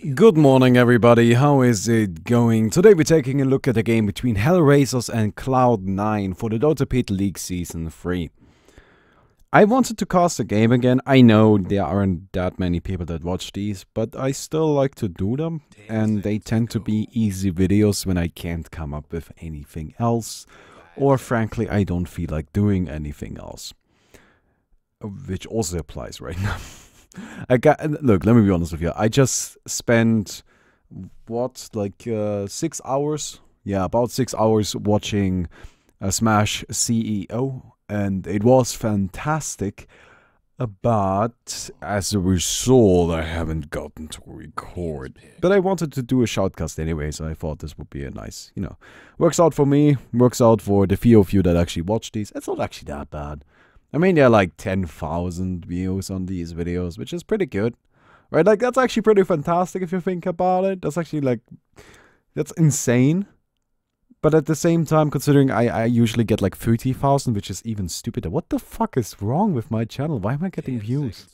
Good morning everybody, how is it going? Today we're taking a look at a game between Hellraisers and Cloud9 for the Dota Pit League Season 3. I wanted to cast a game again. I know there aren't that many people that watch these, but I still like to do them, and they tend to be easy videos when I can't come up with anything else, or frankly I don't feel like doing anything else. Which also applies right now. Look, let me be honest with you. I just spent, what, like 6 hours? Yeah, about 6 hours watching Smash CEO, and it was fantastic. But as a result, I haven't gotten to record. But I wanted to do a shoutcast anyway, so I thought this would be a nice, works out for me, works out for the few of you that actually watch these. It's not actually that bad. I mean, there are like 10,000 views on these videos, which is pretty good, right? Like, that's actually pretty fantastic if you think about it. That's actually, like, that's insane. But at the same time, considering I usually get like 30,000, which is even stupider. What the fuck is wrong with my channel? Why am I getting views?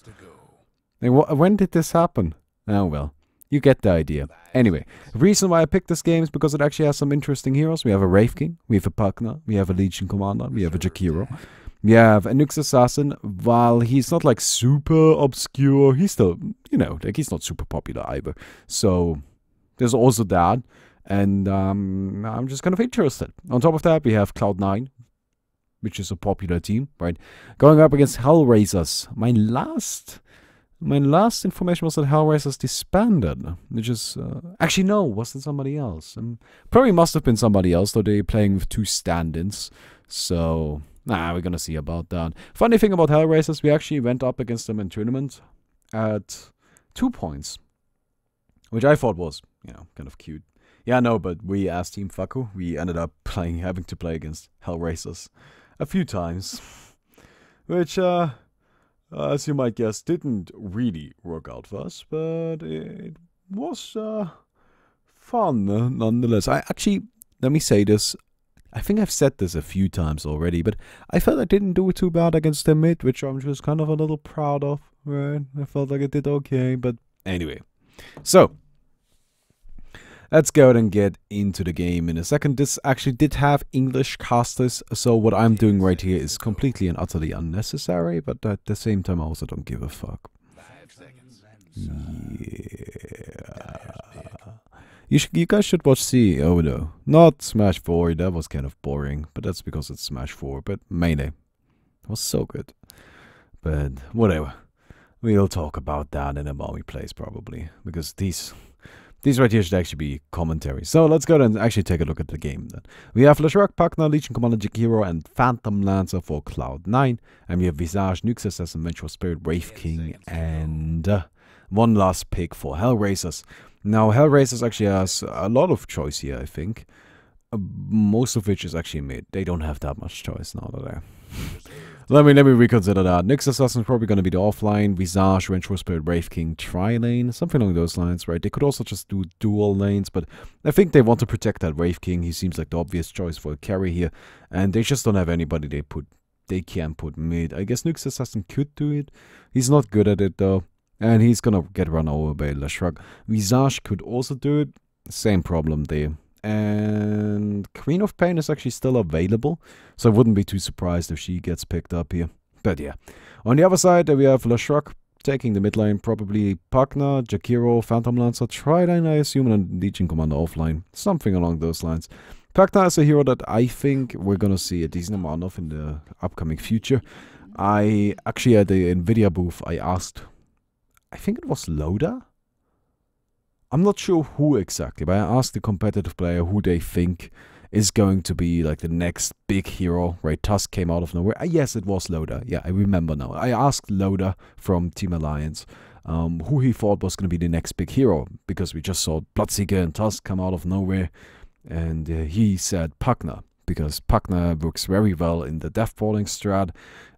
Like, when did this happen? Oh, well, you get the idea. Anyway, the reason why I picked this game is because it actually has some interesting heroes. We have a Wraith King, we have a Pugna, we have a Legion Commander, we have a Jakiro. We have a Nyx Assassin. While he's not like super obscure, he's still, like he's not super popular either. So there's also that. And I'm just kind of interested. On top of that, we have Cloud9, which is a popular team, right? Going up against Hellraisers. My last information was that Hellraisers disbanded, which is actually no, wasn't somebody else. Probably must have been somebody else, though they're playing with two stand-ins. So we're gonna see about that. Funny thing about Hellraisers, we actually went up against them in tournament at 2 points, which I thought was, kind of cute. Yeah, no, but we as Team Faku, we ended up having to play against Hellraisers a few times, which, as you might guess, didn't really work out for us, but it was fun nonetheless. Let me say this. I think I've said this a few times already, but I felt I didn't do too bad against the mid, which I'm just kind of a little proud of, right? I felt like I did okay, but anyway. So, let's go ahead and get into the game in a second. This actually did have English casters, so what I'm doing right here is completely and utterly unnecessary, but at the same time I also don't give a fuck. 5 seconds. Yeah. You guys should watch CEO though. Not Smash 4, that was kind of boring, but that's because it's Smash 4, but Melee was so good. But whatever. We'll talk about that in a Baumi place probably, because these right here should actually be commentary. So let's go and actually take a look at the game then. We have Leshrac, Pugna, Legion Commander, Jakiro, and Phantom Lancer for Cloud9. And we have Visage, Nyx Assassin, Vengeful Spirit, Wraith King, and one last pick for Hellraisers. Now, Hellraisers actually has a lot of choice here, I think. Most of which is actually mid. They don't have that much choice now, do they? Let me reconsider that. Nyx Assassin is probably going to be the offline. Visage, Vengeful Spirit, Wraith King, tri-lane. Something along those lines, right? They could also just do dual lanes, but I think they want to protect that Wraith King. He seems like the obvious choice for a carry here. And they just don't have anybody they can put mid. I guess Nyx Assassin could do it. He's not good at it, though. And he's going to get run over by Leshrac. Visage could also do it. Same problem there. And Queen of Pain is actually still available, so I wouldn't be too surprised if she gets picked up here. But yeah, on the other side, we have Leshrac taking the mid lane, probably Pugna, Jakiro, Phantom Lancer, tri-lane I assume, and Legion Commander offline, something along those lines. Pugna is a hero that I think we're gonna see a decent amount of in the upcoming future. I actually at the Nvidia booth, I asked, I think it was Loda? I'm not sure who exactly, but I asked the competitive player who they think is going to be like the next big hero, right? Tusk came out of nowhere. Yes, it was Loda. Yeah, I remember now. I asked Loda from Team Alliance who he thought was going to be the next big hero, because we just saw Bloodseeker and Tusk come out of nowhere, and he said Pugna, because Pugna works very well in the death falling strat,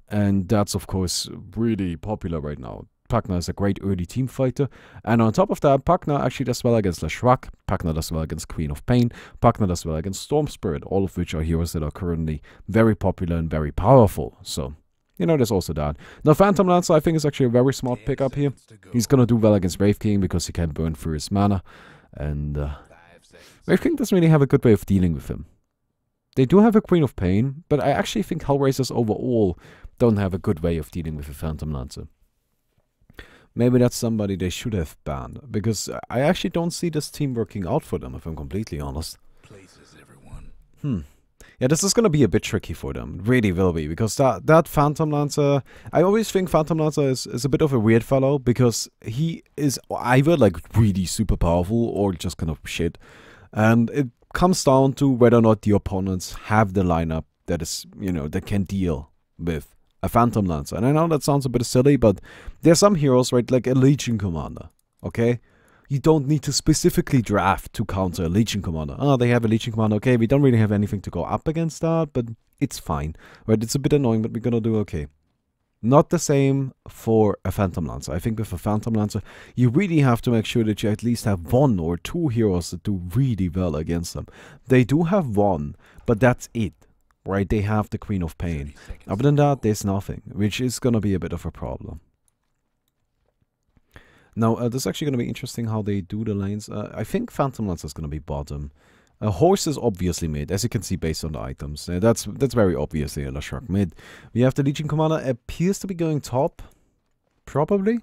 and that's of course really popular right now. Pugna is a great early team fighter, and on top of that, Pugna actually does well against Leshrac, Pugna does well against Queen of Pain, Pugna does well against Storm Spirit, all of which are heroes that are currently very popular and very powerful. So You know, there's also that. Now, Phantom Lancer, I think, is actually a very smart pickup here. He's gonna do well against Wraith King because he can burn through his mana. And Wraith King doesn't really have a good way of dealing with him. They do have a Queen of Pain, but I actually think Hellraisers overall don't have a good way of dealing with a Phantom Lancer. Maybe that's somebody they should have banned, because I actually don't see this team working out for them, if I'm completely honest. Places, everyone. Yeah, this is going to be a bit tricky for them. It really will be, because that Phantom Lancer... I always think Phantom Lancer is a bit of a weird fellow, because he is either like really super powerful or just kind of shit. And it comes down to whether or not the opponents have the lineup that is, you know, that can deal with a Phantom Lancer. And I know that sounds a bit silly, but there are some heroes, right, like a Legion Commander, okay? You don't need to specifically draft to counter a Legion Commander. Oh, they have a Legion Commander, okay, we don't really have anything to go up against that, but it's fine, right? It's a bit annoying, but we're gonna do okay. Not the same for a Phantom Lancer. I think with a Phantom Lancer, you really have to make sure that you at least have 1 or 2 heroes that do really well against them. They do have 1, but that's it. Right, they have the Queen of Pain. Other than that, there's nothing, which is going to be a bit of a problem. Now, this is actually going to be interesting how they do the lanes. I think Phantom Lancer is going to be bottom. Horse is obviously mid, as you can see based on the items. That's very obviously a Lashrak mid. We have the Legion Commander, appears to be going top. Probably.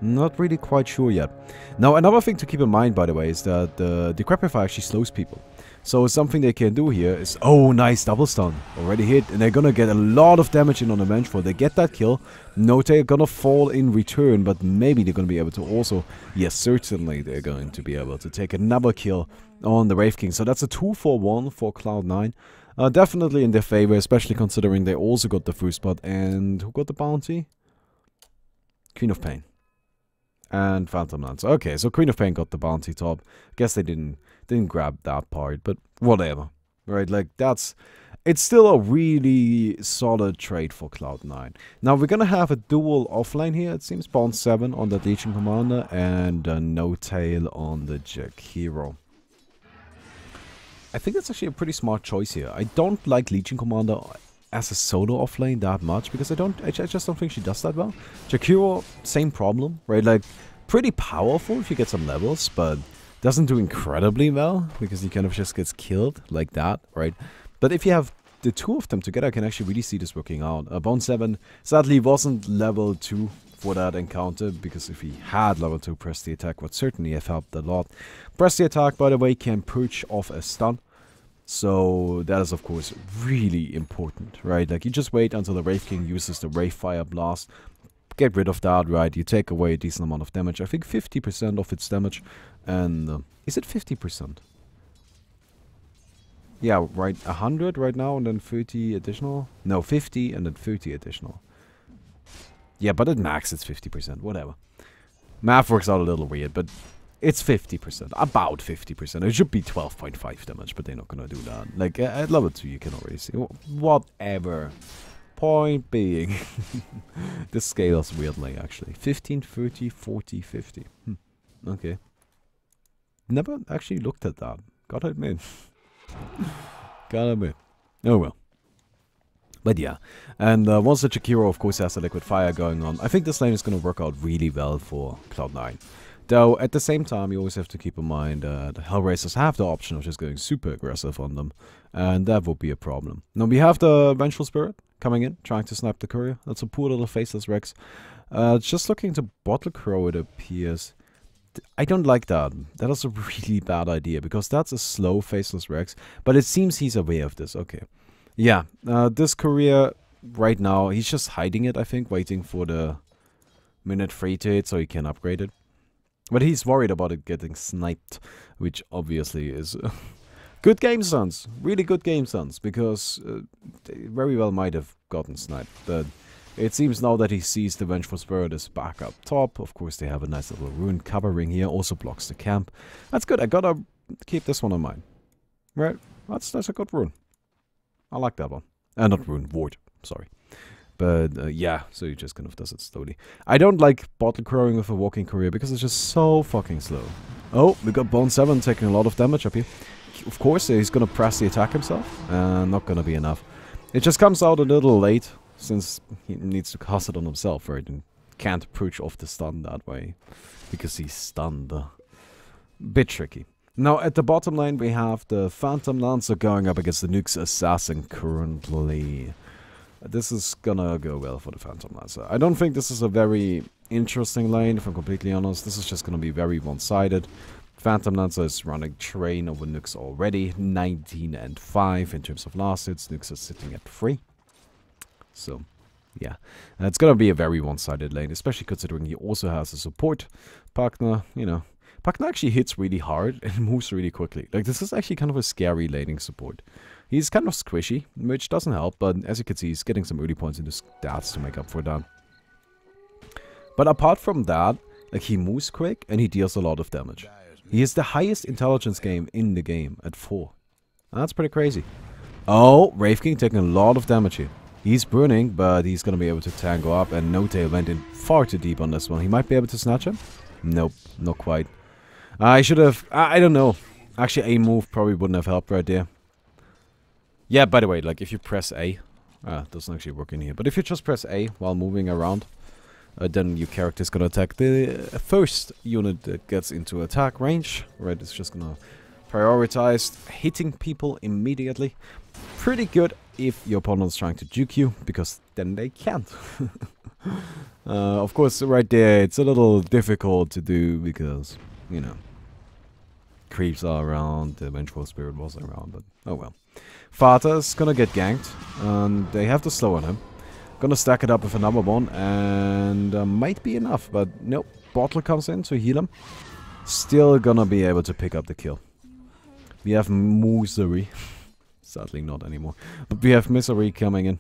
Not really quite sure yet. Now, another thing to keep in mind, by the way, is that the Decrepify actually slows people. So something they can do here is, oh, nice double stun, already hit, and they're gonna get a lot of damage in on the Vengeful. They get that kill, no, they're gonna fall in return, but maybe they're gonna be able to also, yes, certainly they're going to be able to take another kill on the Wraith King. So that's a 2-for-1 for Cloud9. Definitely in their favor, especially considering they also got the first spot. And who got the bounty? Queen of Pain. And Phantom Lancer. Okay, so Queen of Pain got the bounty top. Guess they didn't grab that part, but whatever. Right, like it's still a really solid trade for Cloud9. Now we're gonna have a dual offlane here, it seems. Bond 7 on the Legion Commander and No Tail on the Jack Hero. I think that's actually a pretty smart choice here. I don't like Legion Commander as a solo offlane that much, because I just don't think she does that well. Jakiro, same problem, right? Like, pretty powerful if you get some levels, but doesn't do incredibly well, because he kind of just gets killed like that, right? But if you have the two of them together, I can actually really see this working out. Bone 7 sadly wasn't level 2 for that encounter, because if he had level 2 press the attack would certainly have helped a lot. Press the attack, by the way, can purge off a stun. So that is of course really important, right? Like, you just wait until the Wraith King uses the Wraith Fire Blast, get rid of that, right? You take away a decent amount of damage. I think 50% of its damage, and is it 50%? Yeah, right, 100 right now and then 30 additional? No, 50 and then 30 additional. Yeah, but at max it's 50%, whatever. Math works out a little weird, but it's 50%, about 50%. It should be 12.5 damage, but they're not gonna do that. Like, at level 2 you can already see. Whatever. Point being, this scales weirdly, actually. 15, 30, 40, 50. Okay. Never actually looked at that. Gotta admit. Gotta admit. Oh well. But yeah, and once the Jakiro of course has the Liquid Fire going on, I think this lane is going to work out really well for Cloud9. Though at the same time you always have to keep in mind that Hellraisers have the option of just going super aggressive on them, and that would be a problem. Now we have the Vengeful Spirit coming in, trying to snipe the courier. That's a poor little faceless Rex. Just looking to Bottle Crow, it appears. I don't like that. That is a really bad idea, because that's a slow faceless Rex, but it seems he's aware of this. Okay. Yeah, this courier right now, he's just hiding it, I think, waiting for the minute 3 to hit so he can upgrade it. But he's worried about it getting sniped, which obviously is good game sense. Really good game sense, because they very well might have gotten sniped. But it seems now that he sees the Vengeful Spirit is back up top. Of course, they have a nice little rune covering here, also blocks the camp. That's good, I gotta keep this one in mind. Right, that's a good rune. I like that one. Not rune, ward, sorry. But yeah, so he just kind of does it slowly. I don't like bottle crowing with a walking courier because it's just so fucking slow. Oh, we got Bone 7 taking a lot of damage up here. Of course, he's gonna press the attack himself. Not gonna be enough. It just comes out a little late. since he needs to cast it on himself, right? And can't approach off the stun that way because he's stunned. Bit tricky. Now at the bottom lane we have the Phantom Lancer going up against the Nuke's Assassin currently. This is gonna go well for the Phantom Lancer. I don't think this is a very interesting lane, if I'm completely honest. This is just gonna be very one-sided. Phantom Lancer is running train over Nukes already, 19 and 5 in terms of last hits. Nukes is sitting at 3. So, yeah. It's gonna be a very one-sided lane, especially considering he also has a support partner, you know. Partner actually hits really hard and moves really quickly. Like, this is actually kind of a scary laning support. He's kind of squishy, which doesn't help, but as you can see, he's getting some early points into stats to make up for that. But apart from that, like, he moves quick and he deals a lot of damage. He is the highest intelligence game in the game at 4. That's pretty crazy. Oh, Wraith King taking a lot of damage here. He's burning, but he's going to be able to tango up, and No Tail went in far too deep on this one. He might be able to snatch him. Nope, not quite. I should have... I don't know. Actually, a move probably wouldn't have helped right there. Yeah, by the way, like, if you press A... it doesn't actually work in here. But if you just press A while moving around, then your character is going to attack the first unit that gets into attack range. Right, it's just going to prioritize hitting people immediately. Pretty good if your opponent's trying to juke you, because then they can't. Of course, right there, it's a little difficult to do because, you know, creeps are around, the Vengeful Spirit was around, but oh well. Vater's gonna get ganked, and they have to slow on him. Gonna stack it up with another one, and might be enough, but nope. Bottle comes in to heal him. Still gonna be able to pick up the kill. We have Misery. Sadly not anymore. But we have Misery coming in.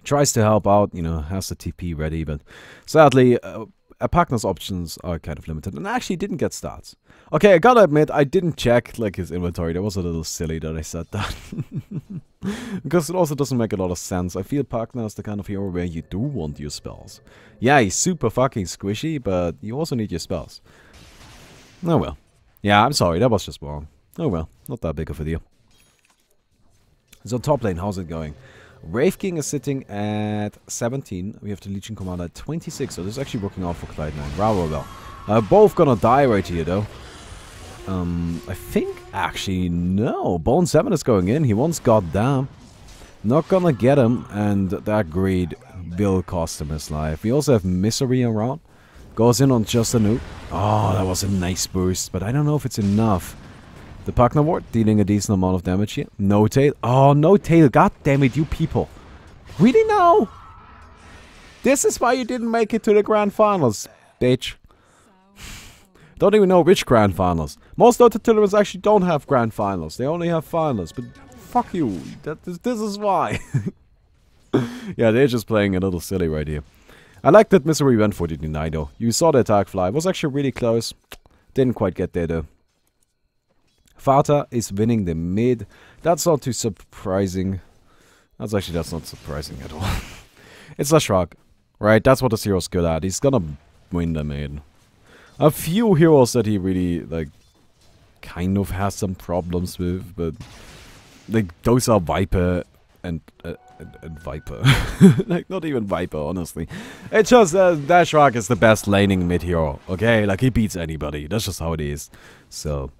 Tries to help out, you know, has the TP ready, but sadly, a partner's options are kind of limited, and I actually didn't get stats. Okay, I gotta admit, I didn't check, like, his inventory. That was a little silly that I said that. Because it also doesn't make a lot of sense. I feel Partner is the kind of hero where you do want your spells. Yeah, he's super fucking squishy, but you also need your spells. Oh well. Yeah, I'm sorry, that was just wrong. Oh well, not that big of a deal. So top lane, how's it going? Wraith King is sitting at 17. We have the Legion Commander at 26. So this is actually working out for Clyde9. Rather well. Both gonna die right here though. I think actually no. Bone 7 is going in. He wants Goddamn. Not gonna get him, and that greed will cost him his life. We also have Misery around. Goes in on just a nuke. Oh, that was a nice burst, but I don't know if it's enough. The partner ward dealing a decent amount of damage here. No Tail. Oh, No Tail. God damn it, you people. Really now? This is why you didn't make it to the Grand Finals, bitch. Don't even know which Grand Finals. Most Dota tournaments actually don't have Grand Finals. They only have Finals. But fuck you. This is why. Yeah, they're just playing a little silly right here. I like that Misery went for the deny though. You saw the attack fly. It was actually really close. Didn't quite get there though. Vater is winning the mid. That's not too surprising. That's not surprising at all. It's Leshrac, right? That's what this hero's good at. He's gonna win the mid. A few heroes that he really, like, kind of has some problems with, but, like, those are Viper and Viper. Like, not even Viper, honestly. It's just Leshrac is the best laning mid hero, okay? Like, he beats anybody. That's just how it is. So...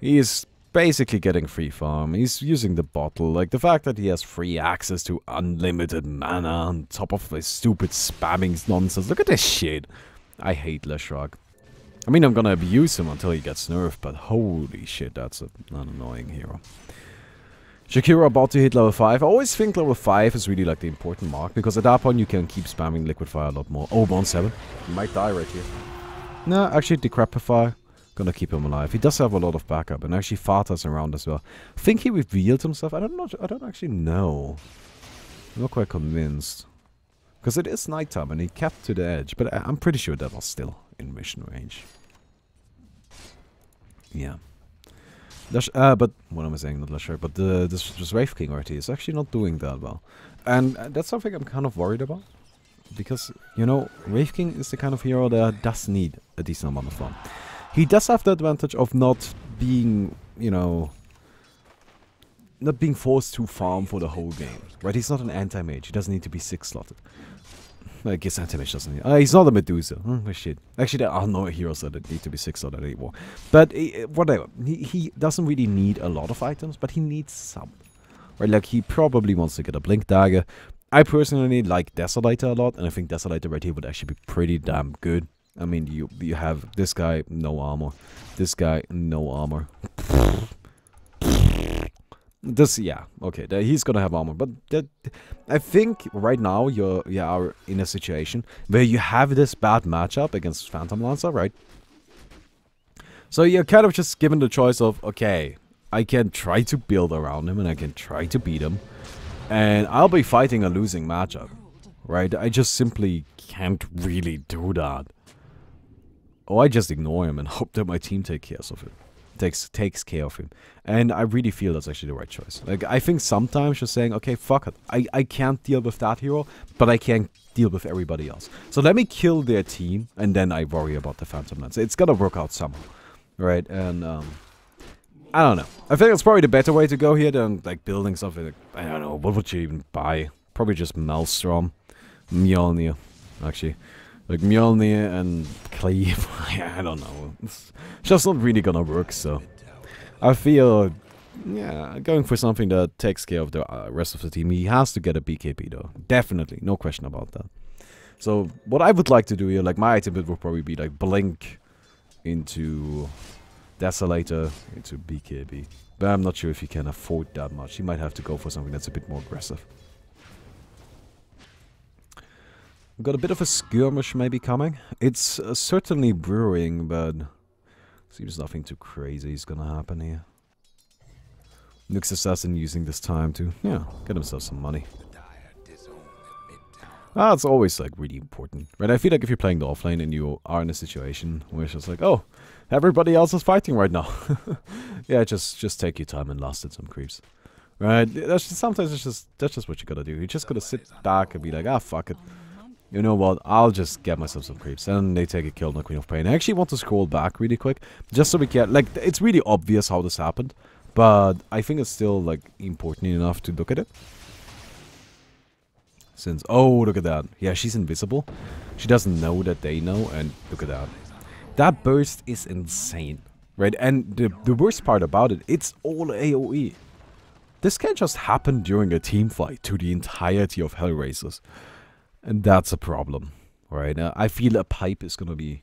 he's basically getting free farm. He's using the bottle. Like, the fact that he has free access to unlimited mana on top of his stupid spamming nonsense. Look at this shit. I hate Leshrac. I mean, I'm gonna abuse him until he gets nerfed, but holy shit, that's an annoying hero. Shakira about to hit level 5. I always think level 5 is really, like, the important mark, because at that point you can keep spamming Liquid Fire a lot more. Oh, Bone 7. He might die right here. No, actually, Decrepify. Gonna keep him alive. He does have a lot of backup, and actually Vater's around as well. I think he revealed himself. I don't actually know. I'm not quite convinced. Because it is nighttime, and he kept to the edge. But I'm pretty sure that was still in mission range. Yeah. But what am I saying? Not Leshrac, but this Wraith King RT is actually not doing that well. And that's something I'm kind of worried about. Because, you know, Wraith King is the kind of hero that does need a decent amount of fun. He does have the advantage of not being, you know, not being forced to farm for the whole game, right? He's not an anti-mage. He doesn't need to be 6-slotted. I guess anti-mage doesn't need... he's not a Medusa. Oh, shit. Actually, there are no heroes that need to be 6-slotted anymore. But whatever. He doesn't really need a lot of items, but he needs some. Right, like, he probably wants to get a Blink Dagger. I personally like Desolator a lot, and I think Desolator right here would actually be pretty damn good. I mean, you have this guy, no armor. This guy, no armor. This, yeah, okay, he's gonna have armor, but I think right now you are in a situation where you have this bad matchup against Phantom Lancer, right? So you're kind of just given the choice of, okay, I can try to build around him and I can try to beat him, and I'll be fighting a losing matchup, right? I just simply can't really do that. Or I just ignore him and hope that my team takes care of him. Takes care of him. And I really feel that's actually the right choice. Like, I think sometimes just saying, okay, fuck it. I can't deal with that hero, but I can deal with everybody else. So let me kill their team, and then I worry about the Phantom Lancer. It's gonna work out somehow. Right? And, I don't know. I think it's probably the better way to go here than, like, building something like, I don't know, what would you even buy? Probably just Maelstrom. Mjolnir, actually. Like, Mjolnir and Cleave, I don't know. It's just not really gonna work, so... I feel, yeah, going for something that takes care of the rest of the team. He has to get a BKB, though. Definitely, no question about that. So, what I would like to do here, like, my item bit would probably be, like, Blink into Desolator into BKB. But I'm not sure if he can afford that much. He might have to go for something that's a bit more aggressive. We've got a bit of a skirmish maybe coming. It's certainly brewing, but seems nothing too crazy is gonna happen here. Nyx Assassin using this time to, yeah, get himself some money. It's always, like, really important, right? I feel like if you're playing the offlane and you are in a situation where it's just like, oh, everybody else is fighting right now. Yeah, just take your time and last at some creeps. Right? Sometimes that's just what you gotta do. You just gotta sit back and be like, ah, fuck it. You know what, I'll just get myself some creeps. And they take a kill on the Queen of Pain. I actually want to scroll back really quick, just so we can, like, it's really obvious how this happened. But I think it's still, like, important enough to look at it. Since, oh, look at that. Yeah, she's invisible. She doesn't know that they know, and look at that. That burst is insane, right? And the worst part about it, it's all AoE. This can just happen during a team fight to the entirety of Hellraisers. And that's a problem, right? I feel a pipe is gonna be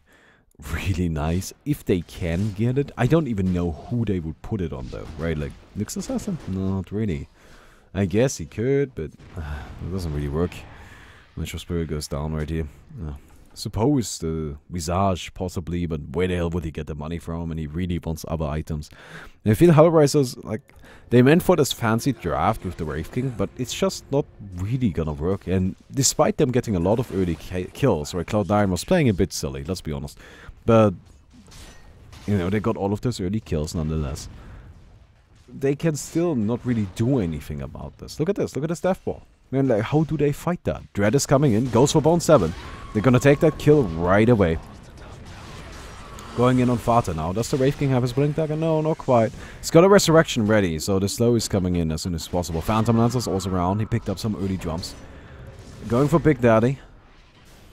really nice if they can get it. I don't even know who they would put it on, though, right? Like, Nyx Assassin? Not really. I guess he could, but it doesn't really work. Natural Spirit goes down right here. Suppose the Visage, possibly, but where the hell would he get the money from? And he really wants other items. And I feel Hellraisers, like, they meant for this fancy draft with the Wraith King, but it's just not really gonna work. And despite them getting a lot of early kills, right, Cloud9 was playing a bit silly, let's be honest. But, you know, they got all of those early kills nonetheless. They can still not really do anything about this. Look at this Death Ball. Man, like, how do they fight that? Dread is coming in, goes for Bone 7. They're gonna take that kill right away. Going in on Fata now. Does the Wraith King have his Blink Dagger? No, not quite. He's got a Resurrection ready, so the slow is coming in as soon as possible. Phantom Lancer's also around. He picked up some early jumps. Going for Big Daddy.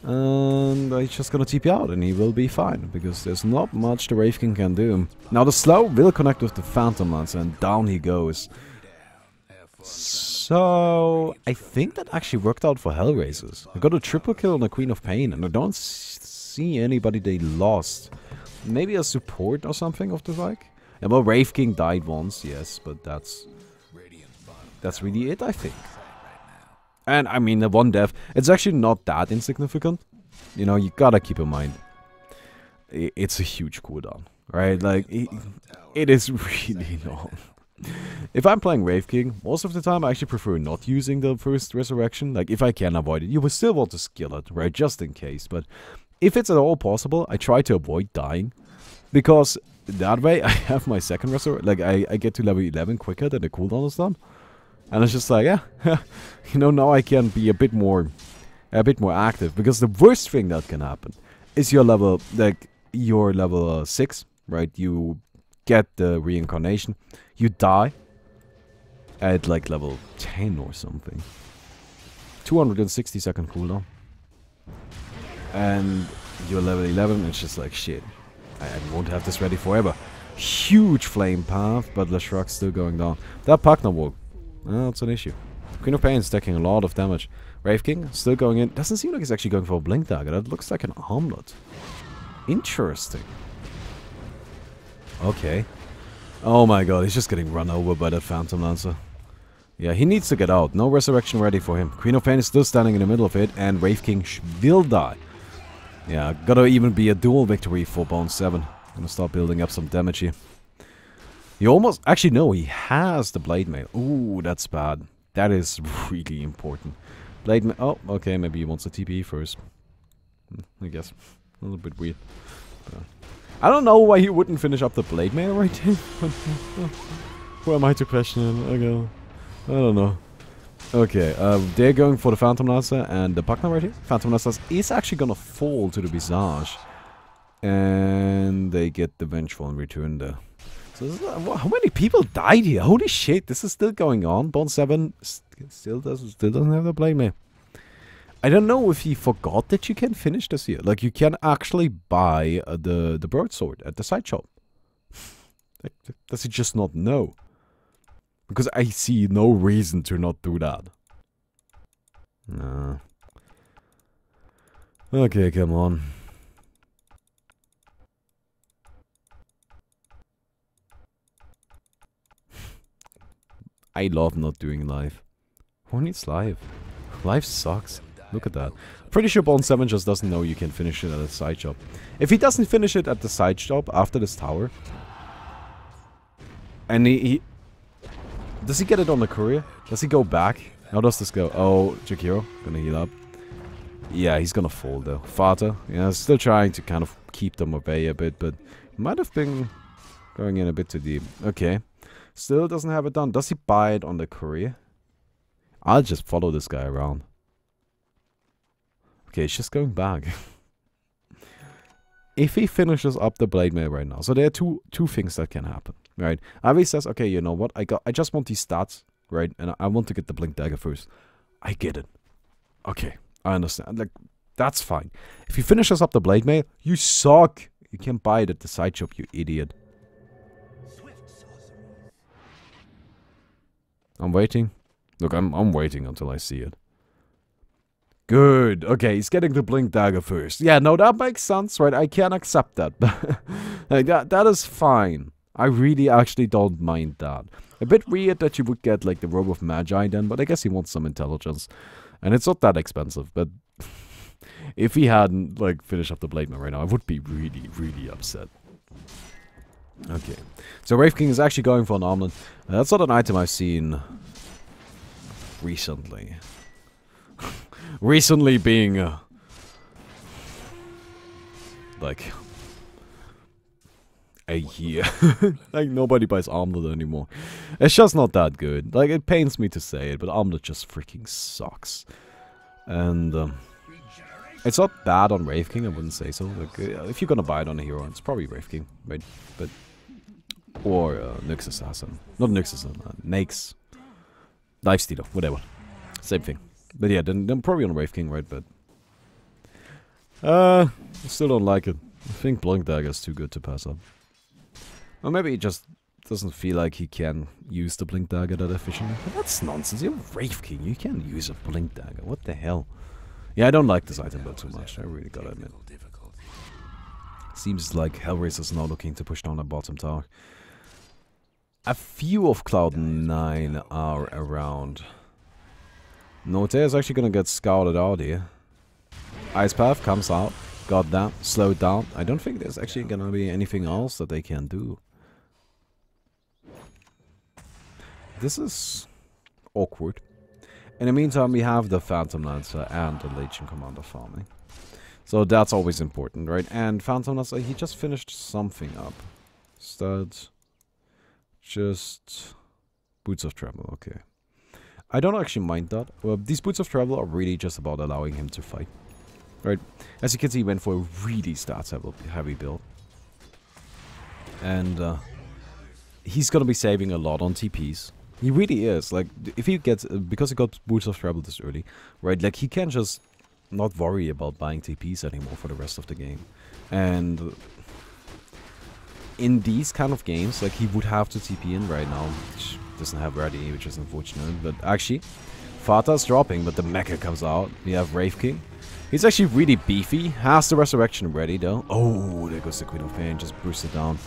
And he's just gonna TP out, and he will be fine, because there's not much the Wraith King can do. Now the slow will connect with the Phantom Lancer, and down he goes. So, I think that actually worked out for Hellraisers. I got a triple kill on the Queen of Pain, and I don't see anybody they lost. Maybe a support or something of the like. And well, Wraith King died once, yes, but that's really it, I think. And I mean, the one death, it's actually not that insignificant. You know, you gotta keep in mind, it's a huge cooldown, right? Like, it is really long. If I'm playing Wraith King, most of the time I actually prefer not using the first resurrection. Like, if I can avoid it, you will still want to skill it, right? Just in case. But if it's at all possible, I try to avoid dying. Because that way I have my second resurrection. Like, I get to level 11 quicker than the cooldown is done. And it's just like, yeah, you know, now I can be a bit more active. Because the worst thing that can happen is your level, like, your level 6, right? You get the reincarnation, you die, at like level 10 or something. 260-second cooldown. And you're level 11, it's just like, shit. I won't have this ready forever. Huge flame path, but Leshrak's still going down. That partner walk, that's an issue. Queen of Pain is taking a lot of damage. Wraith King still going in. Doesn't seem like he's actually going for a blink dagger. That looks like an armlet. Interesting. Okay. Oh my god, he's just getting run over by that Phantom Lancer. Yeah, he needs to get out. No resurrection ready for him. Queen of Pain is still standing in the middle of it, and Wraith King will die. Yeah, gotta even be a dual victory for Bone 7. Gonna start building up some damage here. He almost... Actually, no, he has the Blade Mail. Ooh, that's bad. That is really important. Blade Mail... Oh, okay, maybe he wants a TP first. I guess. A little bit weird. I don't know why he wouldn't finish up the Blade Mail right here. Who am I to question him? Okay. I don't know. Okay, they're going for the Phantom Lancer and the Buckner right here. Phantom Lancer is actually gonna fall to the Visage. And they get the Vengeful in return there. So how many people died here? Holy shit, this is still going on. Bone 7 still doesn't have the Blade Mail. I don't know if he forgot that you can finish this here. Like, you can actually buy the broadsword at the side shop. Like, does he just not know? Because I see no reason to not do that. No. Okay, come on. I love not doing live. Who needs live? Live sucks. Look at that. Pretty sure Bone 7 just doesn't know you can finish it at a side shop. If he doesn't finish it at the side shop after this tower... And he does he get it on the courier? Does he go back? How does this go? Oh, Jakiro, gonna heal up. Yeah, he's gonna fall though. Fata, yeah, still trying to kind of keep them away a bit, but might have been going in a bit too deep. Okay. Still doesn't have it done. Does he buy it on the courier? I'll just follow this guy around. Okay, he's just going back. If he finishes up the Blade Mail right now, so there are two things that can happen, right? Avi says, okay, you know what? I just want these stats, right? And I want to get the Blink Dagger first. I get it. Okay, I understand. Like, that's fine. If he finishes up the Blade Mail, you suck. You can buy it at the side shop, you idiot. I'm waiting. Look, I'm waiting until I see it. Good. Okay, he's getting the Blink Dagger first. Yeah, no, that makes sense, right? I can accept that. Like, that is fine. I really actually don't mind that. A bit weird that you would get, like, the Robe of Magi then, but I guess he wants some intelligence. And it's not that expensive, but... if he hadn't, like, finished up the Blade Mail right now, I would be really, really upset. Okay. So Wraith King is actually going for an armlet. That's not an item I've seen... recently. Recently being like a year. Like, nobody buys armlet anymore. It's just not that good. Like, it pains me to say it, but armlet just freaking sucks. And it's not bad on Wraith King, I wouldn't say so. Like, if you're gonna buy it on a hero, it's probably Wraith King, right? But or Nyx Assassin. Not Nyx Assassin, Nyx. Lifestealer, whatever. Same thing. But yeah, then probably on Wraith King, right? But I still don't like it. I think Blink Dagger is too good to pass up. Or maybe he just doesn't feel like he can use the Blink Dagger that efficiently. But that's nonsense. You're Wraith King. You can't use a Blink Dagger. What the hell? Yeah, I don't like this item build too much. I really gotta admit. Seems like Hellraiser's now looking to push down the bottom tower. A few of Cloud9 are around. Note is actually gonna get scouted out here. Ice Path comes out. Got that. Slowed down. I don't think there's actually gonna be anything else that they can do. This is awkward. In the meantime, we have the Phantom Lancer and the Legion Commander farming. So that's always important, right? And Phantom Lancer, he just finished something up. Studs. Just Boots of Travel, okay. I don't actually mind that. Well, these Boots of Travel are really just about allowing him to fight. Right? As you can see, he went for a really stats heavy build. And he's gonna be saving a lot on TPs. He really is. Like, if he gets... because he got Boots of Travel this early, right? Like, he can just not worry about buying TPs anymore for the rest of the game. And in these kind of games, like, he would have to TP in right now, which doesn't have ready, which is unfortunate. But actually, Fata's dropping, but the Mecha comes out. We have Wraith King. He's actually really beefy. Has the Resurrection ready, though. Oh, there goes the Queen of Pain. Just boost it down.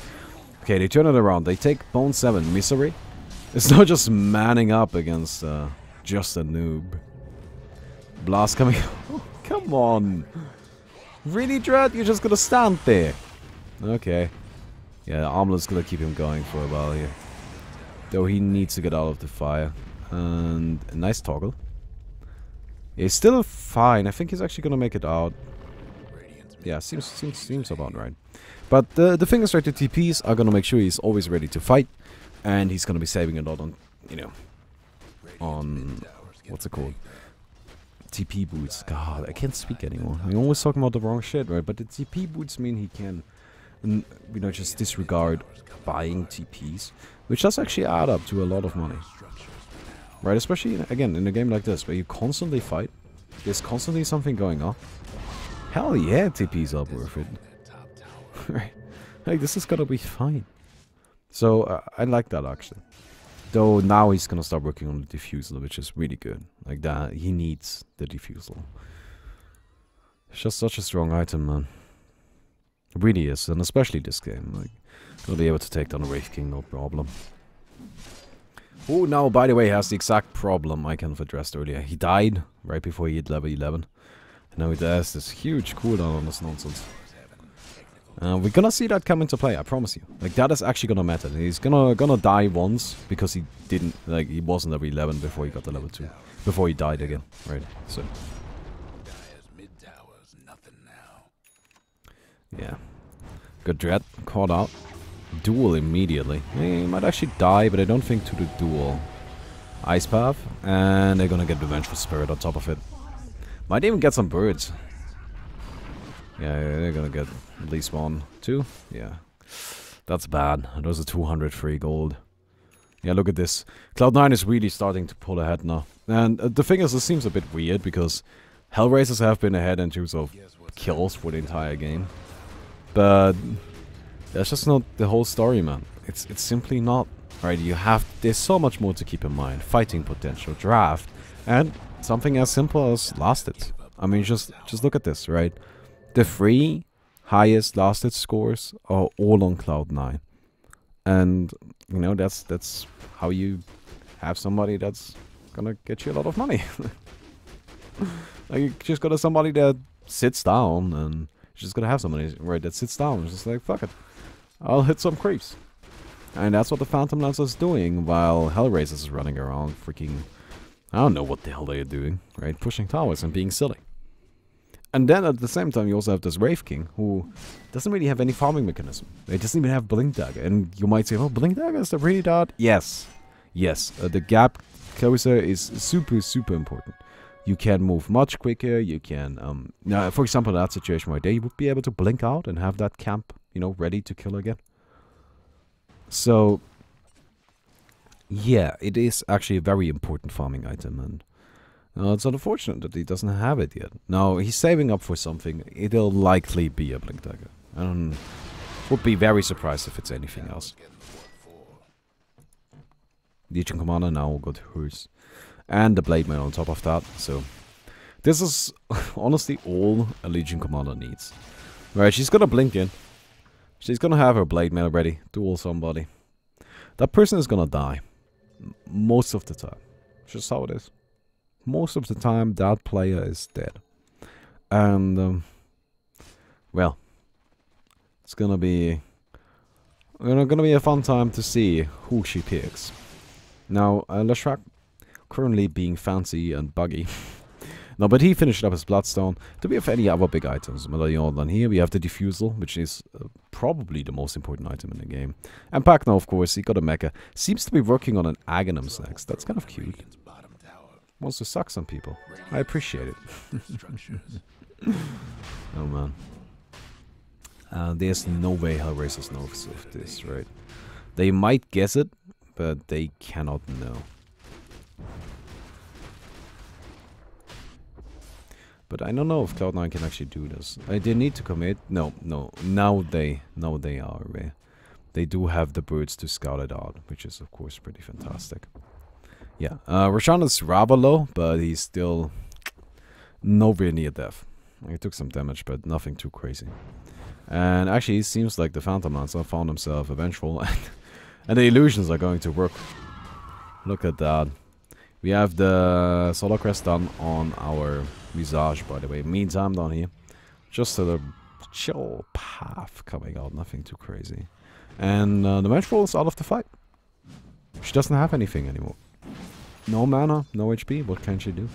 Okay, they turn it around. They take Bone 7. Misery. It's not just manning up against just a noob. Blast coming. Oh, come on. Really, Dread? You're just gonna stand there. Okay. Yeah, Armlet's gonna keep him going for a while here. Though he needs to get out of the fire. And a nice toggle. He's still fine. I think he's actually gonna make it out. Yeah, seems about right. But the thing is, right, the TPs are gonna make sure he's always ready to fight. And he's gonna be saving a lot on, you know, on, what's it called? TP boots. God, I can't speak anymore. I'm always talking about the wrong shit, right? But the TP boots mean he can, you know, just disregard buying TPs, which does actually add up to a lot of money. Right, especially, again, in a game like this, where you constantly fight, there's constantly something going on. Hell yeah, TPs are worth it. Right, like, this is gonna be fine. So, I like that, actually. Though, now he's gonna start working on the diffusal, which is really good. Like, that, he needs the diffusal. It's just such a strong item, man. It really is, and especially this game. Like, gonna be able to take down a Wraith King, no problem. Oh, now, by the way, he has the exact problem I kind of addressed earlier. He died right before he hit level 11. And now he has this huge cooldown on this nonsense. We're gonna see that come into play, I promise you. Like, that is actually gonna matter. He's gonna die once because he didn't, like, he wasn't level 11 before he got to level 2. Before he died again, right? So. Yeah. Good Dread, caught out. Duel immediately. He might actually die, but I don't think to the duel. Ice Path, and they're gonna get Revengeful Spirit on top of it. Might even get some birds. Yeah, they're gonna get at least 1, 2. Yeah. That's bad. Those are 200 free gold. Yeah, look at this. Cloud9 is really starting to pull ahead now. And the thing is, this seems a bit weird because Hellraisers have been ahead in terms of kills for the entire game. But that's just not the whole story, man. It's simply not. Right, there's so much more to keep in mind. Fighting potential, draft, and something as simple as last hits. I mean, just look at this, right? The 3 highest last hit scores are all on Cloud9. And, you know, that's how you have somebody that's gonna get you a lot of money. Like, you just got somebody that sits down, and you're just gonna have somebody, right, that sits down. It's just like, fuck it. I'll hit some creeps. And that's what the Phantom Lancer is doing, while Hellraisers is running around freaking... I don't know what the hell they're doing, right? Pushing towers and being silly. And then at the same time, you also have this Wraith King, who doesn't really have any farming mechanism. They doesn't even have Blink Dagger. And you might say, oh, Blink Dagger, is that really that? Yes. Yes. The gap closer is super, super important. You can move much quicker. You can... now, for example, in that situation right there, you would be able to blink out and have that camp, you know, ready to kill again. So, yeah, it is actually a very important farming item, and it's unfortunate that he doesn't have it yet. Now, he's saving up for something. It'll likely be a Blink Dagger. I would be very surprised if it's anything else. Legion Commander now got hers. And the Blade Mail on top of that, so... This is honestly all a Legion Commander needs. Right, she's gonna blink in. She's gonna have her Blade Mail ready, duel somebody. That person is gonna die. Most of the time. It's just how it is. Most of the time, that player is dead. And, well, it's gonna be a fun time to see who she picks. Now, Leshrac, currently being fancy and buggy. No, but he finished up his Bloodstone. Do we have any other big items? Medallion here, we have the Diffusal, which is probably the most important item in the game. And Pacno, of course, he got a mecha. Seems to be working on an Aghanim's next. That's kind of cute. Wants to suck some people. I appreciate it. Oh, man. There's no way Hellraisers knows of this, right? They might guess it, but they cannot know. But I don't know if Cloud9 can actually do this. They need to commit. No. Now they are aware. They do have the birds to scout it out, which is of course pretty fantastic. Yeah, Roshan is rather low, but he's still nowhere near death. He took some damage, but nothing too crazy. And actually, it seems like the Phantom Lancer found himself a vengeful, and the illusions are going to work. Look at that. We have the Solar Crest done on our Visage, by the way. Meantime, down here, just a chill path coming out, nothing too crazy. And the Vengeful is out of the fight. She doesn't have anything anymore. No mana, no HP, what can she do?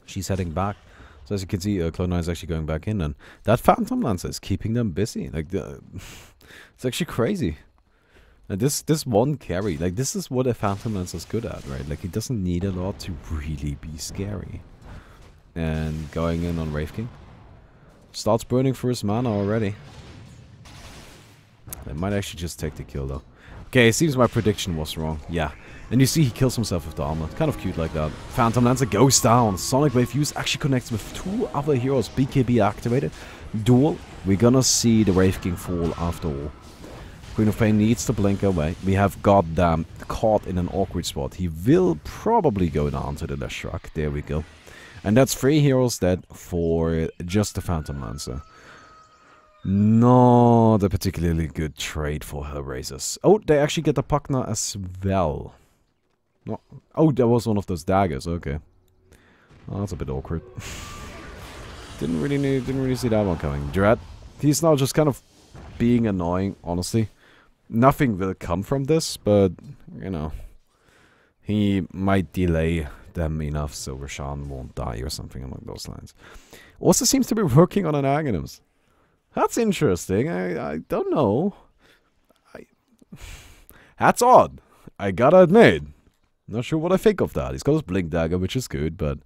She's heading back. So as you can see, Cloud9 is actually going back in, and that Phantom Lancer is keeping them busy. Like, it's actually crazy. And this one carry, like, this is what a Phantom Lancer is good at, right? Like, he doesn't need a lot to really be scary. And going in on Wraith King. Starts burning for his mana already. They might actually just take the kill, though. Okay, it seems my prediction was wrong. Yeah. And you see he kills himself with the armor. Kind of cute like that. Phantom Lancer goes down. Sonic Wave use actually connects with two other heroes. BKB activated. Duel. We're gonna see the Wraith King fall after all. Queen of Pain needs to blink away. We have goddamn caught in an awkward spot. He will probably go down to the Leshrac. There we go. And that's 3 heroes dead for just the Phantom Lancer. Not a particularly good trade for Hellraisers. Oh, they actually get the Pugna as well. No. Oh, that was one of those daggers. Okay. Oh, that's a bit awkward. didn't really see that one coming. Dread. He's now just kind of being annoying, honestly. Nothing will come from this, but, you know, he might delay them enough so Roshan won't die or something along those lines. Also seems to be working on an Aghanim's. That's interesting. I don't know. That's odd. I gotta admit. Not sure what I think of that. He's got his Blink Dagger, which is good, but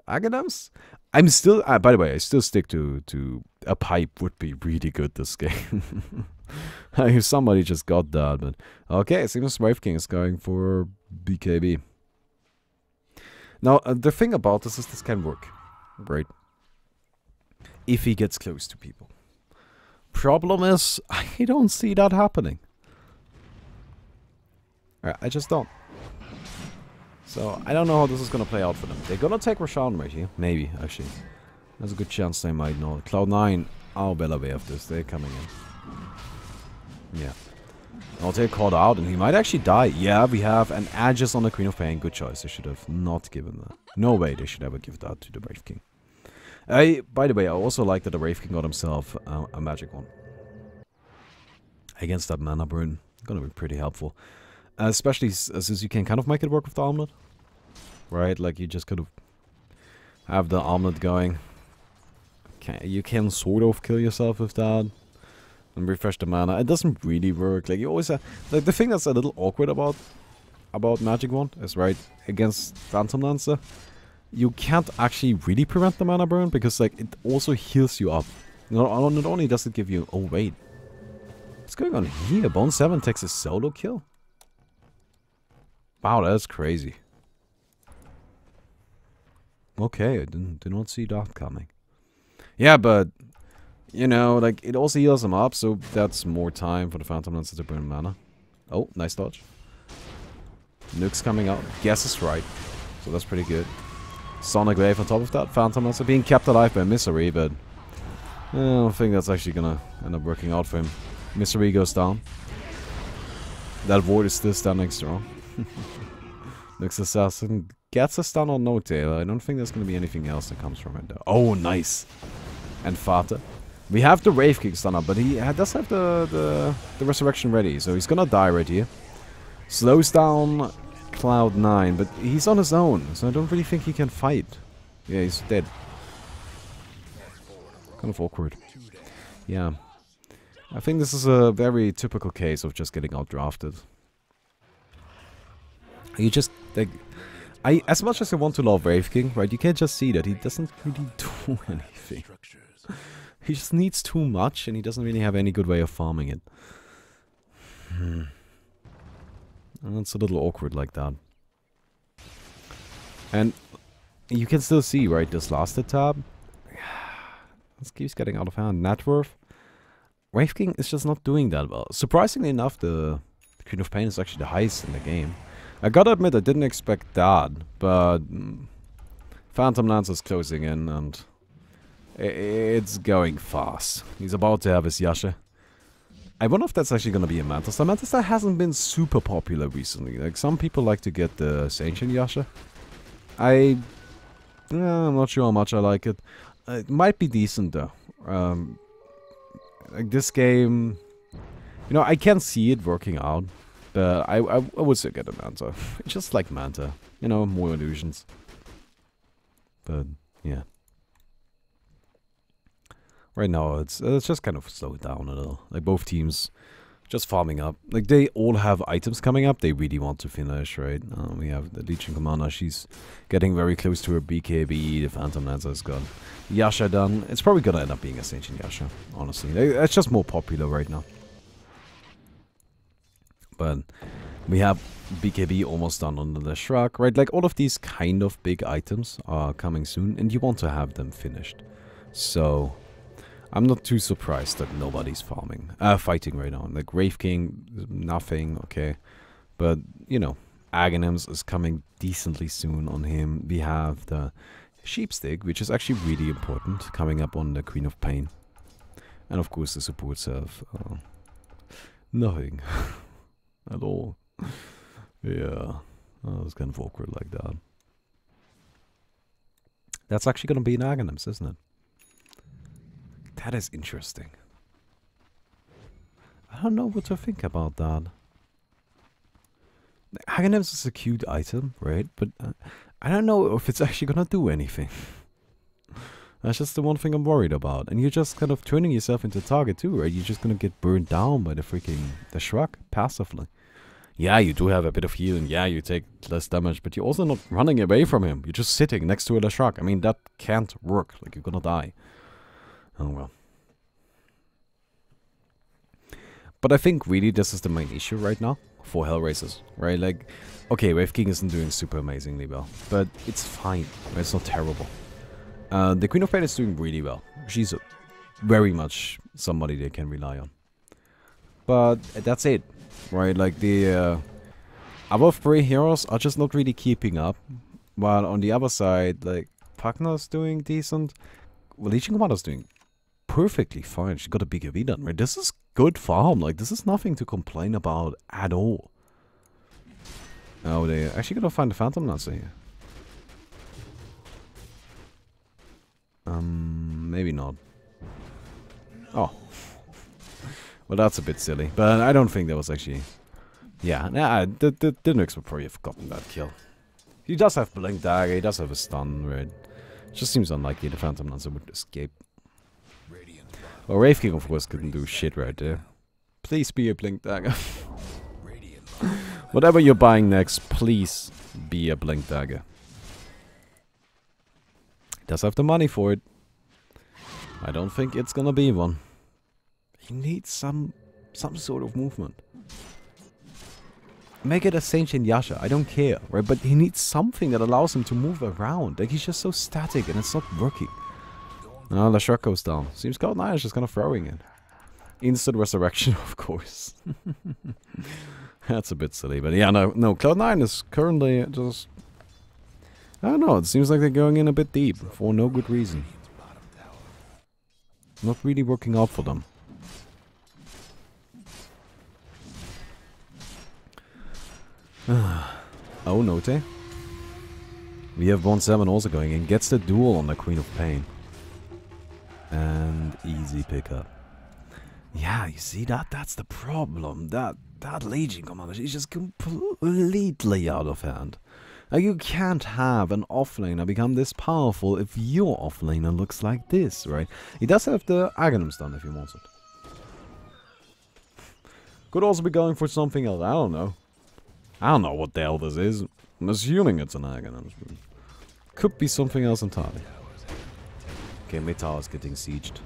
Aghanim's? I'm still... by the way, I still stick to a pipe would be really good this game. If somebody just got that, but... Okay, it seems Wraith King is going for BKB. Now, the thing about this is this can work, right? If he gets close to people. Problem is, I don't see that happening. I just don't. So, I don't know how this is going to play out for them. They're going to take Roshan right here. Maybe, actually. There's a good chance they might not. Cloud9 are well aware of this. They're coming in. Yeah. I'll take caught out and he might actually die. Yeah, we have an Aegis on the Queen of Pain. Good choice. They should have not given that. No way they should ever give that to the Wraith King. By the way, I also like that the Wraith King got himself a magic one. Against that mana burn. Gonna be pretty helpful. Especially since you can kind of make it work with the armlet. Right? Like you just could have have the armlet going. You can sort of kill yourself with that. And refresh the mana. It doesn't really work. Like you always have, like the thing that's a little awkward about Magic Wand is right against Phantom Lancer. You can't actually really prevent the mana burn because like it also heals you up. Not only does it give you... Oh wait. What's going on here? Bone 7 takes a solo kill? Wow, that's crazy. Okay, I did not see that coming. Yeah, but... You know, like, it also heals him up, so that's more time for the Phantom Lancer to burn mana. Oh, nice dodge. Nuke's coming out. Guess is right. So that's pretty good. Sonic Wave on top of that. Phantom Lancer being kept alive by Misery, but... I don't think that's actually gonna end up working out for him. Misery goes down. That Void is still standing strong. Nuke's Assassin gets a stun on No Tail. I don't think there's gonna be anything else that comes from it though. Oh, nice. And Fata. We have the Wraith King stun up, but he does have the Resurrection ready, so he's gonna die right here. Slows down Cloud9, but he's on his own, so I don't really think he can fight. Yeah, he's dead. Kind of awkward. Yeah. I think this is a very typical case of just getting outdrafted. You just, like... as much as I want to love Wraith King, right, you can just see that he doesn't really do anything. He just needs too much, and he doesn't really have any good way of farming it. And it's a little awkward like that. And you can still see, right, this last tab. This keeps getting out of hand. Net worth. Wraith King is just not doing that well. Surprisingly enough, the Queen of Pain is actually the highest in the game. I gotta admit, I didn't expect that, but Phantom Lance is closing in, and it's going fast. He's about to have his Yasha. I wonder if that's actually gonna be a Mantis Star. Mantis Star hasn't been super popular recently. Like, some people like to get the Ancient Yasha. I'm not sure how much I like it. It might be decent, though. Like, this game... You know, I can see it working out. But I would still get a Manta. Just like Manta. You know, more illusions. But, yeah. Right now, it's just kind of slowed down a little. Like, both teams just farming up. Like, they all have items coming up they really want to finish, right? We have the Legion Commander. She's getting very close to her BKB. The Phantom Lancer has got Yasha done. It's probably gonna end up being a Ancient Yasha, honestly. It's just more popular right now. But we have BKB almost done under the Shrug, right? Like, all of these kind of big items are coming soon, and you want to have them finished. So, I'm not too surprised that nobody's fighting right now. Like, Wraith King, nothing, okay. But, you know, Aghanims is coming decently soon on him. We have the Sheepstick, which is actually really important, coming up on the Queen of Pain. And, of course, the supports have nothing. At all. Yeah. Oh, it's kind of awkward like that. That's actually going to be an Aghanims, isn't it? That is interesting. I don't know what to think about that. Aghanims is a cute item, right? But I don't know if it's actually going to do anything. That's just the one thing I'm worried about. And you're just kind of turning yourself into a target too, right? You're just going to get burned down by the Shrug passively. Yeah, you do have a bit of heal, and yeah, you take less damage, but you're also not running away from him. You're just sitting next to a Shrug. I mean, that can't work. Like, you're gonna die. Oh well. But I think really this is the main issue right now for Hellraisers, right? Like, okay, Wraith King isn't doing super amazingly well, but it's fine. Right? It's not terrible. The Queen of Pain is doing really well. She's very much somebody they can rely on. But that's it, right? Like, the other three heroes are just not really keeping up. While on the other side, like, Pagna's doing decent. Well, Legion Commander's doing perfectly fine. She got a big AV done, right? This is good farm. Like, this is nothing to complain about at all. Oh, they actually gonna find the Phantom Lancer here. Maybe not. Oh. Well, that's a bit silly. But I don't think that was actually... Yeah, nah, the Nux would probably have gotten that kill. He does have Blink Dagger, he does have a stun, right? Just seems unlikely the Phantom Lancer would escape. Well, Wraith King, of course, couldn't do shit right there. Please be a Blink Dagger. Whatever you're buying next, please be a Blink Dagger. He does have the money for it. I don't think it's gonna be one. He needs some sort of movement. Make it a Saint Yasha, I don't care, right? But he needs something that allows him to move around. Like, he's just so static and it's not working. Now the Shrug goes down. Seems Cloud9 is just kind of throwing it. Instant resurrection, of course. That's a bit silly, but yeah, no, Cloud9 is currently just... I don't know, it seems like they're going in a bit deep, for no good reason. Not really working out for them. Oh, Note. We have 1-7 also going in. Gets the duel on the Queen of Pain. And easy pickup. Yeah, you see that? That's the problem. That Legion Commander, she's just completely out of hand. Like, you can't have an offlaner become this powerful if your offlaner looks like this, right? He does have the Aghanims done if he wants it. Could also be going for something else, I don't know. I don't know what the hell this is. I'm assuming it's an Aghanims. Could be something else entirely. Okay, Metal is getting sieged.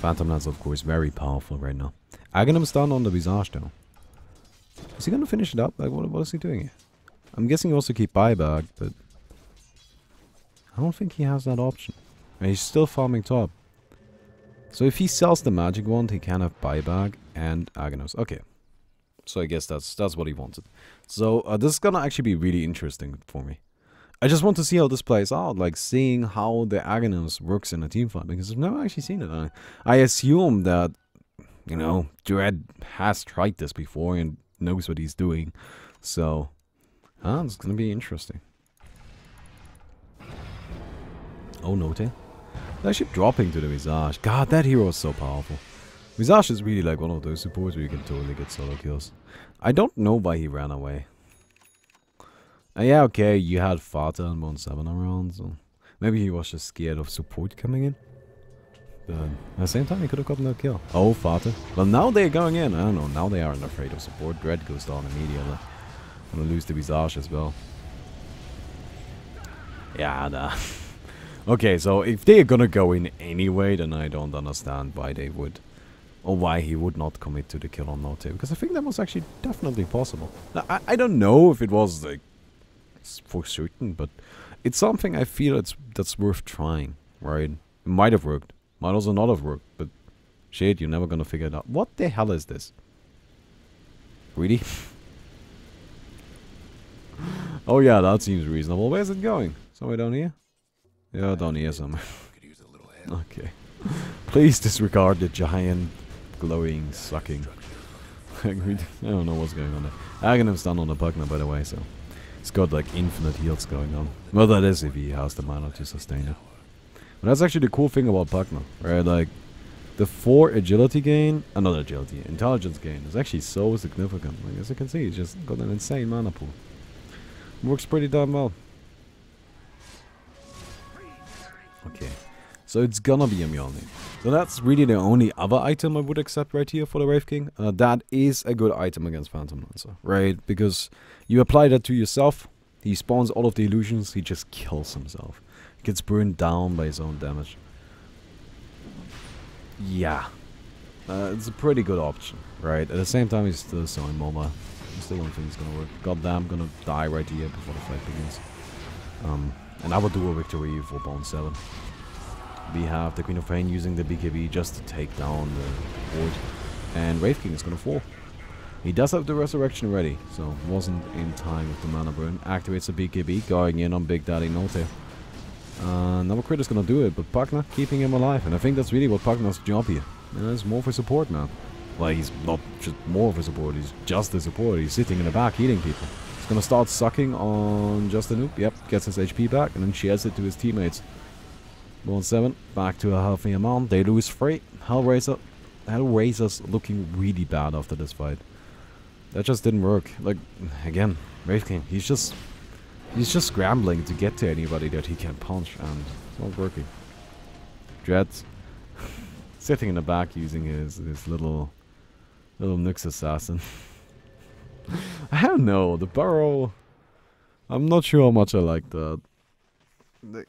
Phantom Lance, of course, very powerful right now. Aghanims down on the Visage though. Is he gonna finish it up? Like, what is he doing here? I'm guessing he also keep buyback, but I don't think he has that option. And he's still farming top. So if he sells the magic wand, he can have buyback and Aghanos. Okay. So I guess that's what he wanted. So this is gonna actually be really interesting for me. I just want to see how this plays out, like seeing how the Aghanos works in a team fight, because I've never actually seen it. I assume that, you know, Dread has tried this before and knows what he's doing. So, it's gonna be interesting. Oh, no, they're actually dropping to the Visage. God, that hero is so powerful. Visage is really like one of those supports where you can totally get solo kills. I don't know why he ran away. Yeah, okay, you had Fata and 1-7 around, so maybe he was just scared of support coming in. But at the same time, he could have gotten a kill. Oh, Fata. Well, now they're going in. I don't know, now they aren't afraid of support. Dread goes down immediately. Gonna lose the Visage as well. Yeah, nah. Okay, so if they're gonna go in anyway, then I don't understand why they would. Or why he would not commit to the kill on Note. Because I think that was actually definitely possible. Now, I don't know if it was like for certain, but it's something I feel that's worth trying, right? It might have worked. Might also not have worked, but shit, you're never gonna figure it out. What the hell is this? Really? Oh yeah, that seems reasonable. Where's it going? Somewhere down here? Yeah, down here somewhere. Okay. Please disregard the giant, glowing, sucking. I don't know what's going on there. Aghanim's done on the Pugna, by the way, so it's got like infinite heals going on. Well, that is if he has the mana to sustain it. But that's actually the cool thing about Pugna, right? Like, the 4 agility gain, not agility, intelligence gain is actually so significant. Like, as you can see, he's just got an insane mana pool. Works pretty damn well. Okay. So it's gonna be a Mjolnir. So that's really the only other item I would accept right here for the Wraith King. That is a good item against Phantom Lancer, right? Because you apply that to yourself, he spawns all of the illusions, he just kills himself. He gets burned down by his own damage. Yeah. It's a pretty good option, right? At the same time, he's still so immobile. I still don't think it's gonna work. Goddamn, gonna die right here before the fight begins. And I will do a victory for Bone 7. We have the Queen of Pain using the BKB just to take down the board. And Wraith King is gonna fall. He does have the Resurrection ready, so wasn't in time with the mana burn. Activates the BKB, going in on Big Daddy Note. Another crit is gonna do it, but Pugna keeping him alive. And I think that's really what Pugna's job here. It's more for support, man. Well, he's not just more of a support, he's just a support. He's sitting in the back healing people. He's gonna start sucking on just a noob. Yep, gets his HP back and then shares it to his teammates. 1-7, back to a healthy amount. They lose 3. Hellraiser's looking really bad after this fight. That just didn't work. Like, again, Wraith King, he's just scrambling to get to anybody that he can punch, and it's not working. Dread sitting in the back using his little Nyx assassin. I don't know, the burrow, I'm not sure how much I like that.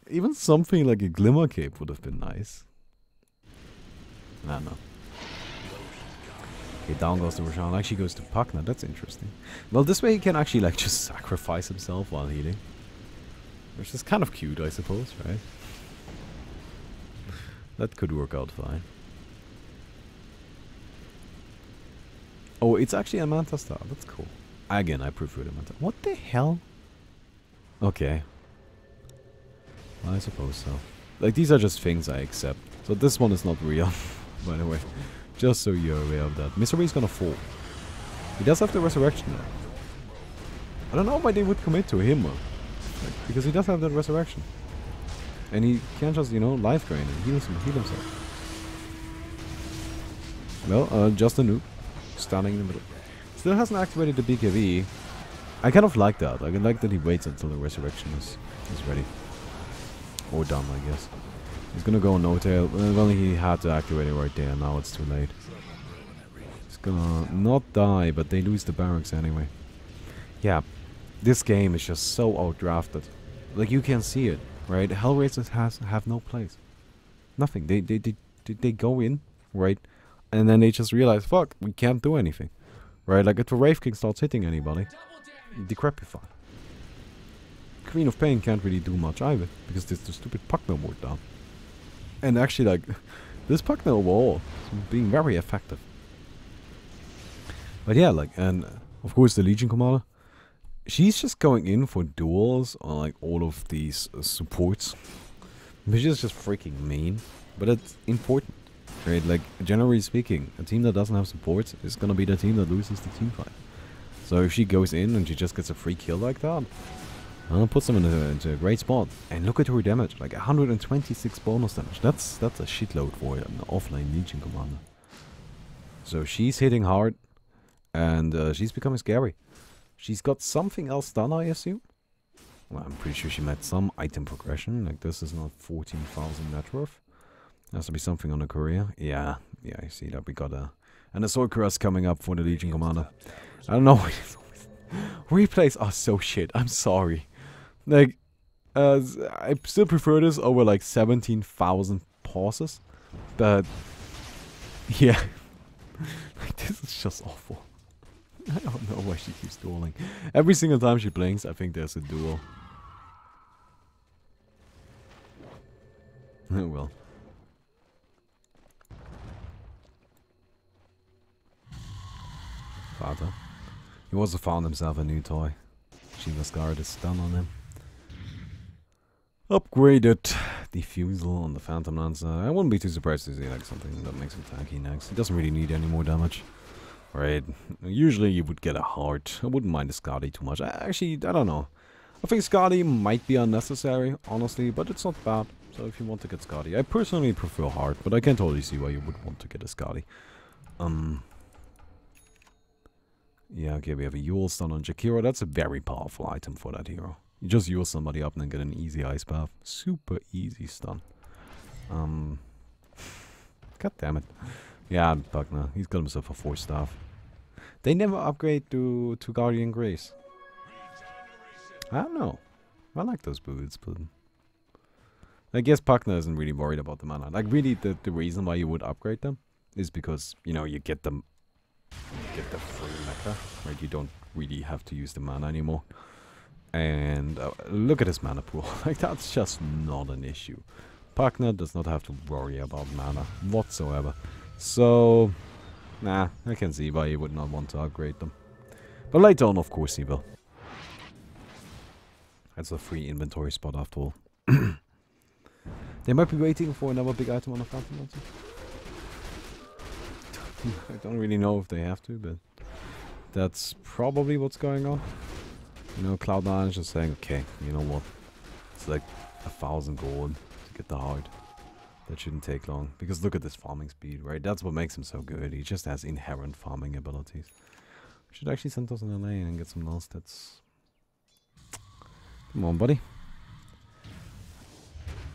Even something like a Glimmer Cape would have been nice. I don't know. Okay, down goes to Roshan. Actually goes to Pugna. That's interesting. Well, this way he can actually like just sacrifice himself while healing. Which is kind of cute, I suppose, right? That could work out fine. Oh, it's actually a Manta Star. That's cool. Again, I prefer the Manta. What the hell? Okay. I suppose so. Like, these are just things I accept. So this one is not real, by the way. Just so you're aware of that. Misery is gonna fall. He does have the Resurrection though. I don't know why they would commit to him, like, because he does have that Resurrection. And he can't just, you know, life drain and heal himself. Well, just a noob. Standing in the middle. Still hasn't activated the BKB. I kind of like that. I like that he waits until the Resurrection is ready. Or done, I guess. He's gonna go on No-Tail. Well, he had to activate it right there. Now it's too late. He's gonna not die, but they lose the barracks anyway. Yeah, this game is just so outdrafted. Like, you can see it, right? Hellraisers have no place. Nothing. They go in, right? And then they just realize, fuck, we can't do anything. Right, like if the Wraith King starts hitting anybody, decrepify. Queen of Pain can't really do much either, because there's the stupid Puckner ward down. And actually, like, this Puckner overall is being very effective. But yeah, like, and of course the Legion Commander, she's just going in for duels on like all of these supports. Which is just freaking mean, but it's important. Right, like, generally speaking, a team that doesn't have supports is gonna be the team that loses the team fight. So if she goes in and she just gets a free kill like that, puts them into a great spot. And look at her damage, like 126 bonus damage. That's a shitload for an offlane Legion Commander. So she's hitting hard, and she's becoming scary. She's got something else done, I assume. Well, I'm pretty sure she made some item progression. Like, this is not 14,000 net worth. Has to be something on the career. Yeah, I see that we got a... And a sword crest coming up for the Legion Commander. I don't know. Replays are so shit. I'm sorry. Like, I still prefer this over like 17,000 pauses. But, yeah. Like, this is just awful. I don't know why she keeps dueling. Every single time she blinks, I think there's a duel. Oh well. Vater. He also found himself a new toy. Shiva's guard is done on him. Upgraded Diffusal on the Phantom Lancer. I wouldn't be too surprised to see like something that makes him tanky next. He doesn't really need any more damage. Right. Usually you would get a heart. I wouldn't mind the Skadi too much. Actually, I don't know. I think Skadi might be unnecessary, honestly, but it's not bad. So if you want to get Skadi, I personally prefer heart, but I can totally see why you would want to get a Skadi. Yeah, okay, we have a Yule Stun on Jakiro. That's a very powerful item for that hero. You just Yule somebody up and then get an easy ice path. Super easy stun. God damn it. Yeah, Buckner. He's got himself a 4 staff. They never upgrade to Guardian Grace. I don't know. I like those boots, but... I guess Buckner isn't really worried about the mana. Like, really, the reason why you would upgrade them is because, you know, you get them... You get the free mecha, right? You don't really have to use the mana anymore. And look at his mana pool. Like, that's just not an issue. Buckner does not have to worry about mana whatsoever. So, nah, I can see why he would not want to upgrade them. But later on, of course, he will. That's a free inventory spot after all. They might be waiting for another big item on the Phantom Lancer. I don't really know if they have to, but that's probably what's going on. You know, Cloud9 is just saying, okay, you know what? It's like 1,000 gold to get the heart. That shouldn't take long. Because look at this farming speed, right? That's what makes him so good. He just has inherent farming abilities. Should actually send us in a lane and get some null stats. Come on, buddy.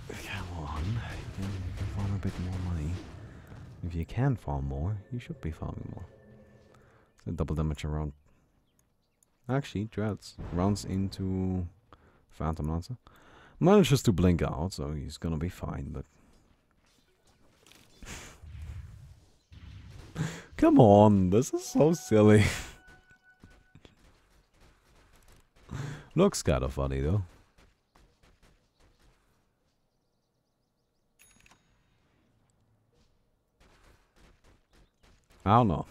Come on. You can farm a bit more money. If you can farm more, you should be farming more. So double damage around. Actually, Dreads runs into Phantom Lancer. Manages to blink out, so he's gonna be fine, but... Come on, this is so silly. Looks kinda funny though. I don't know.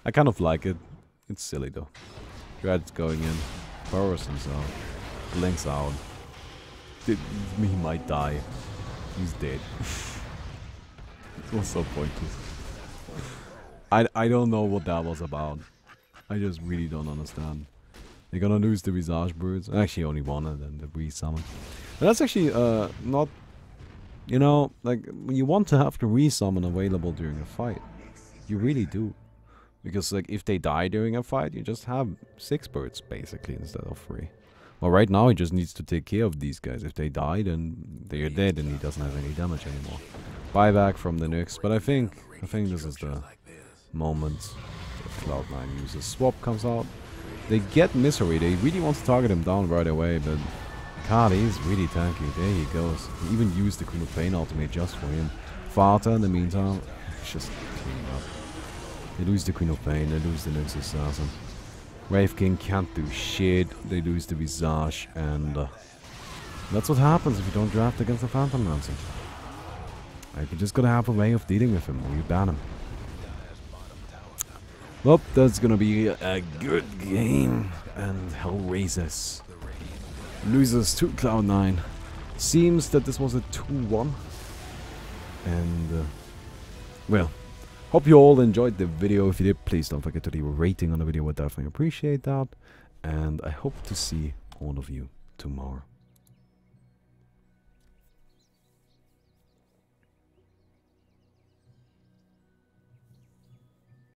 I kind of like it. It's silly though. Dread's going in, burrows himself, blinks out. He might die. He's dead. It was so pointless. I don't know what that was about. I just really don't understand. They're gonna lose the Visage Birds. Actually only one and then the resummon. And that's actually not, you know, like you want to have the resummon available during a fight. You really do. Because like if they die during a fight, you just have 6 birds basically instead of 3. Well, right now he just needs to take care of these guys. If they die, then they're dead and he doesn't have any damage anymore. Buyback from the Nyx, but I think this is the moment that Cloud9 uses. Swap comes out. They get Misery. They really want to target him down right away, but God, he's really tanky. There he goes. He even used the Queen of Pain ultimate just for him. Vater in the meantime, just cleaning up. They lose the Queen of Pain, they lose the Nyx Assassin. Wraith King can't do shit, they lose the Visage, and that's what happens if you don't draft against the Phantom Lancer. Like, you just gotta have a way of dealing with him, or you ban him. Well, that's gonna be a good game, and Hell raises. Loses to Cloud9. Seems that this was a 2-1. And, well, hope you all enjoyed the video. If you did, please don't forget to leave a rating on the video. I would definitely appreciate that. And I hope to see all of you tomorrow.